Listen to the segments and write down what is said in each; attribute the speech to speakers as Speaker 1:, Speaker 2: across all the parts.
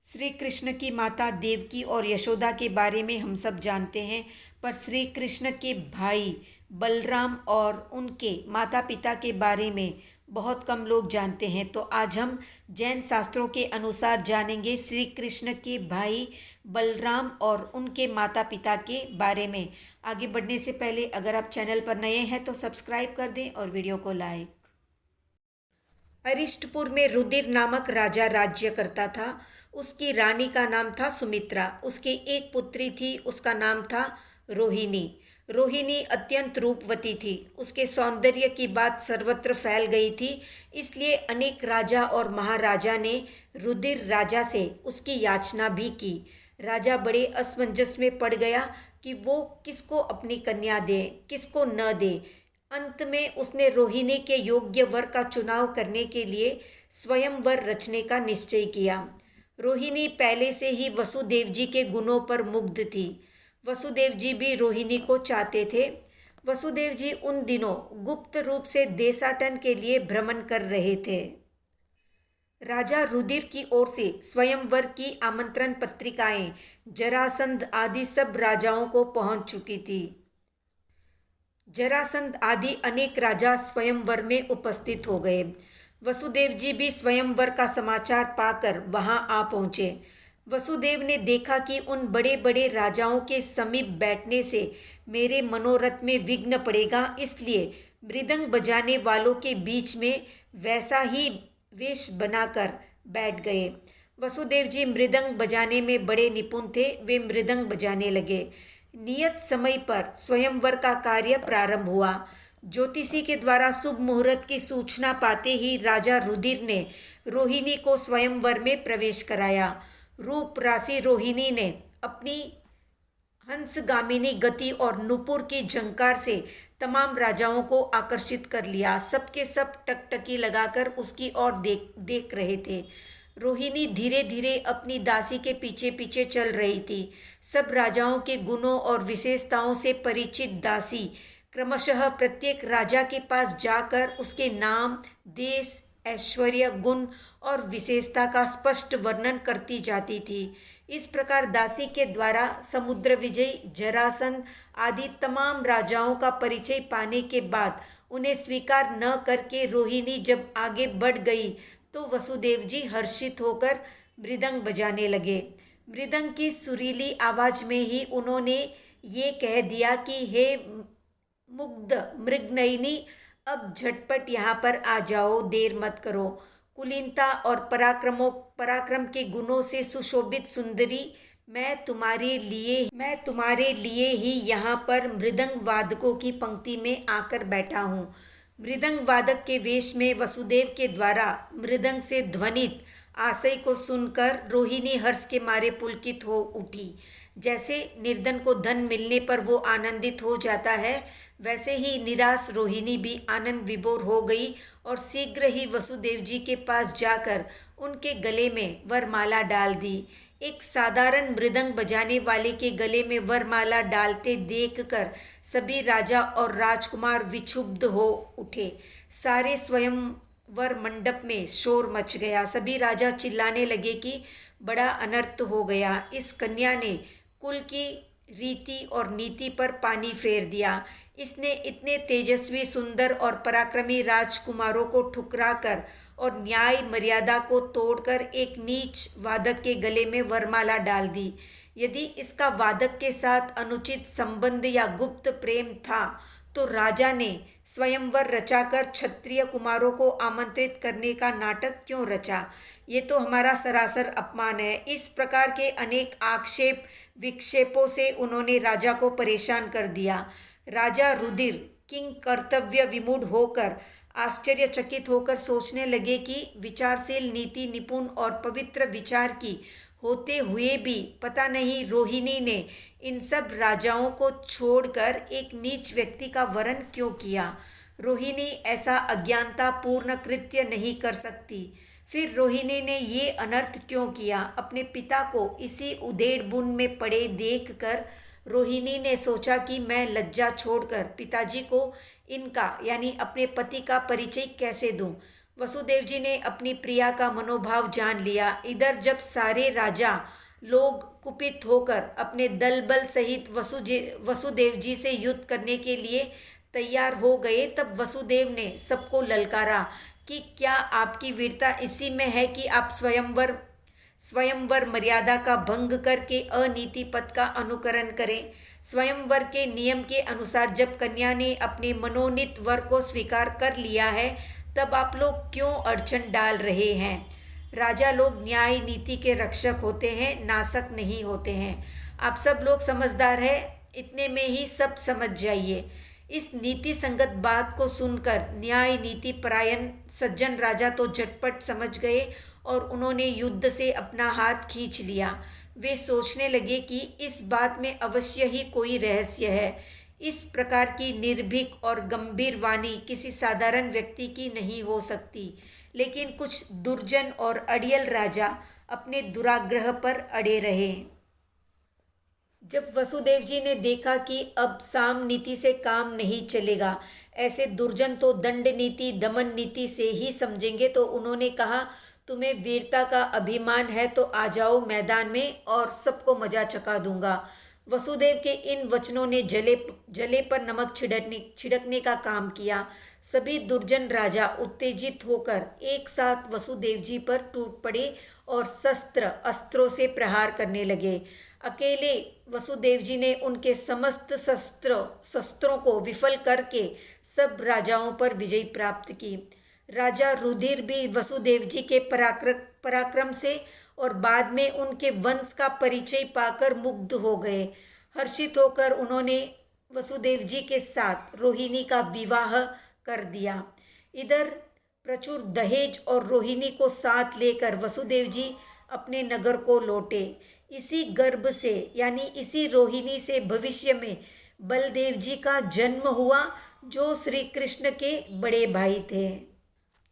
Speaker 1: श्री कृष्ण की माता देवकी और यशोदा के बारे में हम सब जानते हैं, पर श्री कृष्ण के भाई बलराम और उनके माता पिता के बारे में बहुत कम लोग जानते हैं। तो आज हम जैन शास्त्रों के अनुसार जानेंगे श्री कृष्ण के भाई बलराम और उनके माता पिता के बारे में। आगे बढ़ने से पहले अगर आप चैनल पर नए हैं तो सब्सक्राइब कर दें और वीडियो को लाइक। अरिष्टपुर में रुधिर नामक राजा राज्य करता था। उसकी रानी का नाम था सुमित्रा। उसकी एक पुत्री थी, उसका नाम था रोहिणी। रोहिणी अत्यंत रूपवती थी। उसके सौंदर्य की बात सर्वत्र फैल गई थी, इसलिए अनेक राजा और महाराजा ने रुधिर राजा से उसकी याचना भी की। राजा बड़े असमंजस में पड़ गया कि वो किसको अपनी कन्या दे, किसको न दे। अंत में उसने रोहिणी के योग्य वर का चुनाव करने के लिए स्वयंवर रचने का निश्चय किया। रोहिणी पहले से ही वसुदेव जी के गुणों पर मुग्ध थी। वसुदेव जी भी रोहिणी को चाहते थे। वसुदेव जी उन दिनों गुप्त रूप से देशाटन के लिए भ्रमण कर रहे थे। राजा रुधिर की ओर से स्वयंवर की आमंत्रण पत्रिकाएं जरासंध आदि सब राजाओं को पहुंच चुकी थी। जरासंध आदि अनेक राजा स्वयंवर में उपस्थित हो गए। वसुदेव जी भी स्वयंवर का समाचार पाकर वहां आ पहुंचे। वसुदेव ने देखा कि उन बड़े बड़े राजाओं के समीप बैठने से मेरे मनोरथ में विघ्न पड़ेगा, इसलिए मृदंग बजाने वालों के बीच में वैसा ही वेश बनाकर बैठ गए। वसुदेव जी मृदंग बजाने में बड़े निपुण थे। वे मृदंग बजाने लगे। नियत समय पर स्वयंवर का कार्य प्रारंभ हुआ। ज्योतिषी के द्वारा शुभ मुहूर्त की सूचना पाते ही राजा रुधिर ने रोहिणी को स्वयंवर में प्रवेश कराया। रूप राशि रोहिणी ने अपनी हंसगामिनी गति और नुपुर की झंकार से तमाम राजाओं को आकर्षित कर लिया। सबके सब टकटकी लगाकर उसकी ओर देख रहे थे। रोहिणी धीरे धीरे अपनी दासी के पीछे पीछे चल रही थी। सब राजाओं के गुणों और विशेषताओं से परिचित दासी क्रमशः प्रत्येक राजा के पास जाकर उसके नाम, देश, ऐश्वर्य, गुण और विशेषता का स्पष्ट वर्णन करती जाती थी। इस प्रकार दासी के द्वारा समुद्र विजय, जरासंध आदि तमाम राजाओं का परिचय पाने के बाद उन्हें स्वीकार न करके रोहिणी जब आगे बढ़ गई तो वसुदेव जी हर्षित होकर मृदंग बजाने लगे। मृदंग की सुरीली आवाज में ही उन्होंने ये कह दिया कि हे मुग्ध मृगनयनी, अब झटपट यहाँ पर आ जाओ, देर मत करो। कुलीनता और पराक्रम के गुणों से सुशोभित सुंदरी, मैं तुम्हारे लिए ही यहाँ पर मृदंग वादकों की पंक्ति में आकर बैठा हूँ। मृदंग वादक के वेश में वसुदेव के द्वारा मृदंग से ध्वनित आशय को सुनकर रोहिणी हर्ष के मारे पुलकित हो उठी। जैसे निर्धन को धन मिलने पर वो आनंदित हो जाता है, वैसे ही निराश रोहिणी भी आनंद विभोर हो गई और शीघ्र ही वसुदेव जी के पास जाकर उनके गले में वरमाला डाल दी। एक साधारण मृदंग बजाने वाले के गले में वरमाला डालते देखकर सभी राजा और राजकुमार विक्षुब्ध हो उठे। सारे स्वयंवर मंडप में शोर मच गया। सभी राजा चिल्लाने लगे कि बड़ा अनर्थ हो गया। इस कन्या ने कुल की रीति और नीति पर पानी फेर दिया। इसने इतने तेजस्वी, सुंदर और पराक्रमी राजकुमारों को ठुकराकर और न्याय मर्यादा को तोड़कर एक नीच वादक के गले में वरमाला डाल दी। यदि इसका वादक के साथ अनुचित संबंध या गुप्त प्रेम था तो राजा ने स्वयंवर रचाकर क्षत्रिय कुमारों को आमंत्रित करने का नाटक क्यों रचा? ये तो हमारा सरासर अपमान है। इस प्रकार के अनेक आक्षेप विक्षेपों से उन्होंने राजा को परेशान कर दिया। राजा रुधिर किंग कर्तव्य विमूढ़ होकर आश्चर्यचकित होकर सोचने लगे कि विचारशील, नीति निपुण और पवित्र विचार की होते हुए भी पता नहीं रोहिणी ने इन सब राजाओं को छोड़कर एक नीच व्यक्ति का वरण क्यों किया। रोहिणी ऐसा अज्ञानता पूर्ण कृत्य नहीं कर सकती। फिर रोहिणी ने ये अनर्थ क्यों किया? अपने पिता को इसी उधेड़ बुन में पड़े देखकर रोहिणी ने सोचा कि मैं लज्जा छोड़कर पिताजी को इनका यानी अपने पति का परिचय कैसे दूं। वसुदेव जी ने अपनी प्रिया का मनोभाव जान लिया। इधर जब सारे राजा लोग कुपित होकर अपने दल बल सहित वसुदेव जी से युद्ध करने के लिए तैयार हो गए, तब वसुदेव ने सबको ललकारा कि क्या आपकी वीरता इसी में है कि आप स्वयंवर मर्यादा का भंग करके अनीति पथ का अनुकरण करें। स्वयंवर के नियम के अनुसार जब कन्या ने अपने मनोनीत वर को स्वीकार कर लिया है, तब आप लोग क्यों अड़चन डाल रहे हैं। राजा लोग न्याय नीति के रक्षक होते हैं, नासक नहीं होते हैं। आप सब लोग समझदार हैं, इतने में ही सब समझ जाइए। इस नीति संगत बात को सुनकर न्याय नीति परायण सज्जन राजा तो झटपट समझ गए और उन्होंने युद्ध से अपना हाथ खींच लिया। वे सोचने लगे कि इस बात में अवश्य ही कोई रहस्य है। इस प्रकार की निर्भीक और गंभीर वाणी किसी साधारण व्यक्ति की नहीं हो सकती। लेकिन कुछ दुर्जन और अड़ियल राजा अपने दुराग्रह पर अड़े रहे। जब वसुदेव जी ने देखा कि अब साम नीति से काम नहीं चलेगा, ऐसे दुर्जन तो दंड नीति दमन नीति से ही समझेंगे, तो उन्होंने कहा, तुम्हें वीरता का अभिमान है तो आ जाओ मैदान में और सबको मजा चखा दूंगा। वसुदेव के इन वचनों ने जले पर नमक छिड़कने का काम किया। सभी दुर्जन राजा उत्तेजित होकर एक साथ वसुदेव जी पर टूट पड़े और अस्त्रों से प्रहार करने लगे। अकेले वसुदेव जी ने उनके समस्त शस्त्रों को विफल करके सब राजाओं पर विजय प्राप्त की। राजा रुधिर भी वसुदेव जी के पराक्रम से और बाद में उनके वंश का परिचय पाकर मुग्ध हो गए। हर्षित होकर उन्होंने वसुदेव जी के साथ रोहिणी का विवाह कर दिया। इधर प्रचुर दहेज और रोहिणी को साथ लेकर वसुदेव जी अपने नगर को लौटे। इसी गर्भ से यानी इसी रोहिणी से भविष्य में बलदेव जी का जन्म हुआ, जो श्री कृष्ण के बड़े भाई थे।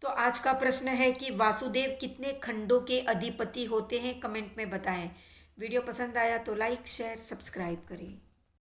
Speaker 1: तो आज का प्रश्न है कि वासुदेव कितने खंडों के अधिपति होते हैं, कमेंट में बताएं। वीडियो पसंद आया तो लाइक शेयर सब्सक्राइब करें।